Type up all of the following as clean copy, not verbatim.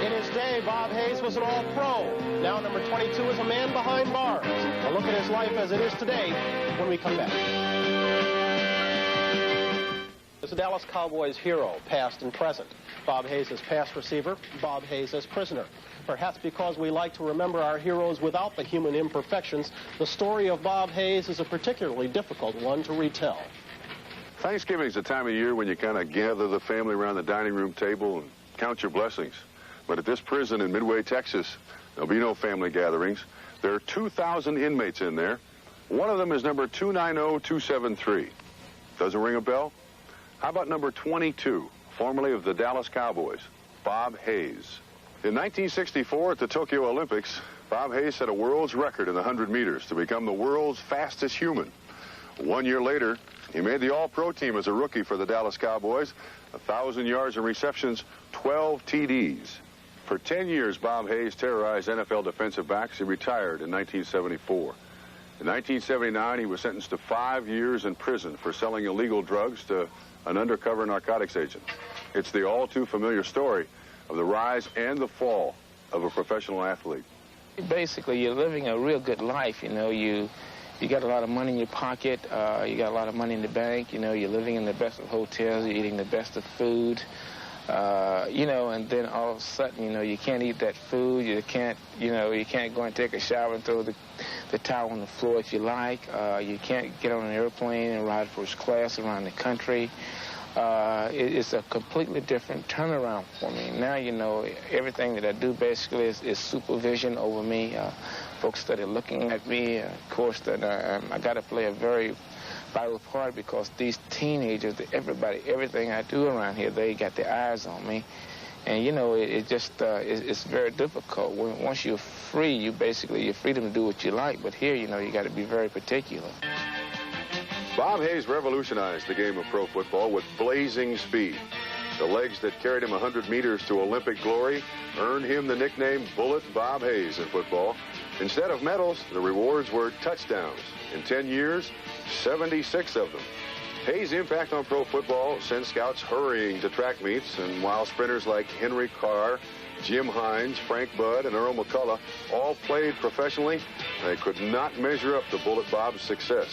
In his day, Bob Hayes was an all-pro. Now number 22 is a man behind bars. A look at his life as it is today when we come back. As a Dallas Cowboys hero, past and present. Bob Hayes as pass receiver, Bob Hayes as prisoner. Perhaps because we like to remember our heroes without the human imperfections, the story of Bob Hayes is a particularly difficult one to retell. Thanksgiving is the time of year when you kind of gather the family around the dining room table and count your blessings. But at this prison in Midway, Texas, there'll be no family gatherings. There are 2,000 inmates in there. One of them is number 290273. Doesn't ring a bell? How about number 22, formerly of the Dallas Cowboys, Bob Hayes? In 1964 at the Tokyo Olympics, Bob Hayes set a world's record in the 100 meters to become the world's fastest human. 1 year later, he made the All-Pro team as a rookie for the Dallas Cowboys, 1,000 yards and receptions, 12 TDs. For 10 years, Bob Hayes terrorized NFL defensive backs. He retired in 1974. In 1979, he was sentenced to 5 years in prison for selling illegal drugs to an undercover narcotics agent. It's the all-too-familiar story of the rise and the fall of a professional athlete. Basically, you're living a real good life, you know. You got a lot of money in your pocket, you got a lot of money in the bank, you know, you're living in the best of hotels, you're eating the best of food, you know, and then all of a sudden, you know, you can't eat that food, you can't go and take a shower and throw the towel on the floor if you like, you can't get on an airplane and ride first class around the country. It's a completely different turnaround for me. Now, you know, everything that I do basically is supervision over me. Folks that are looking at me, of course, that I got to play a very vital part because these teenagers, everything I do around here, they got their eyes on me. And, you know, it's very difficult. Once you're free, you're freedom to do what you like. But here, you know, you got to be very particular. Bob Hayes revolutionized the game of pro football with blazing speed. The legs that carried him 100 meters to Olympic glory earned him the nickname Bullet Bob Hayes in football. Instead of medals, the rewards were touchdowns. In 10 years, 76 of them. Hayes' impact on pro football sent scouts hurrying to track meets, and while sprinters like Henry Carr, Jim Hines, Frank Budd, and Earl McCullough all played professionally, they could not measure up to Bullet Bob's success.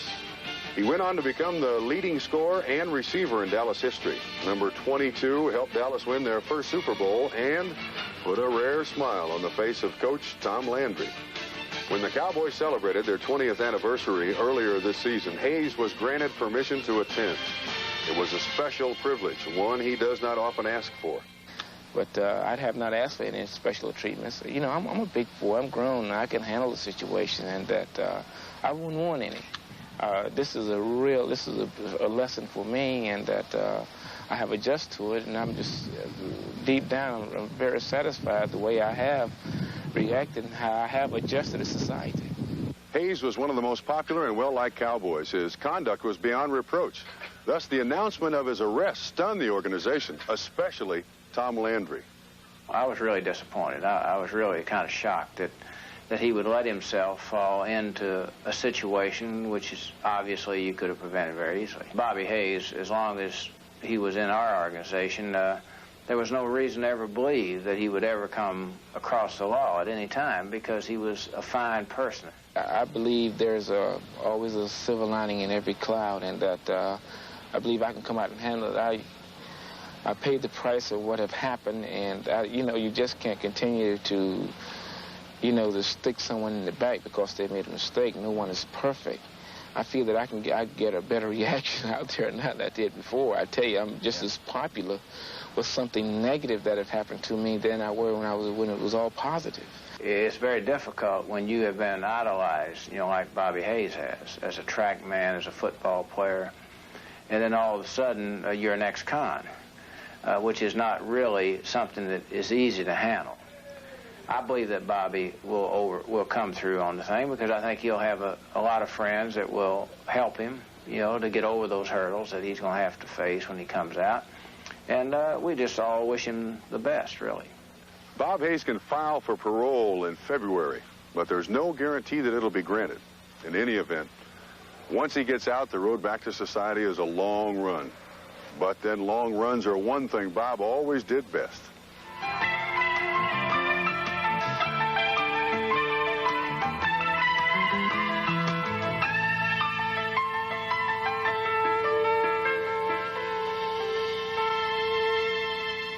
He went on to become the leading scorer and receiver in Dallas history. Number 22 helped Dallas win their first Super Bowl and put a rare smile on the face of Coach Tom Landry. When the Cowboys celebrated their 20th anniversary earlier this season, Hayes was granted permission to attend. It was a special privilege, one he does not often ask for. But I'd have not asked for any special treatments. You know, I'm a big boy. I'm grown. I can handle the situation, and that I wouldn't want any. This is a lesson for me, and that I have adjusted to it, and I'm just deep down, I'm very satisfied the way I have reacted and how I have adjusted to society. Hayes was one of the most popular and well-liked Cowboys. His conduct was beyond reproach. Thus, the announcement of his arrest stunned the organization, especially Tom Landry. I was really disappointed. I was really kind of shocked that he would let himself fall into a situation which is obviously you could have prevented very easily. Bobby Hayes, as long as he was in our organization, there was no reason to ever believe that he would ever come across the law at any time because he was a fine person. I believe there's always a silver lining in every cloud, and that I believe I can come out and handle it. I paid the price of what have happened, and you know, you just can't continue to, you know, to stick someone in the back because they made a mistake. No one is perfect. I feel that I get a better reaction out there now than I did before. I tell you, I'm just as popular with something negative that have happened to me than I were when it was all positive. It's very difficult when you have been idolized, you know, like Bobby Hayes has, as a track man, as a football player, and then all of a sudden you're an ex-con, which is not really something that is easy to handle. I believe that Bobby will come through on the thing because I think he'll have a lot of friends that will help him, you know, to get over those hurdles that he's going to have to face when he comes out. And we just all wish him the best, really. Bob Hayes can file for parole in February, but there's no guarantee that it'll be granted. In any event, once he gets out, the road back to society is a long run. But then long runs are one thing Bob always did best.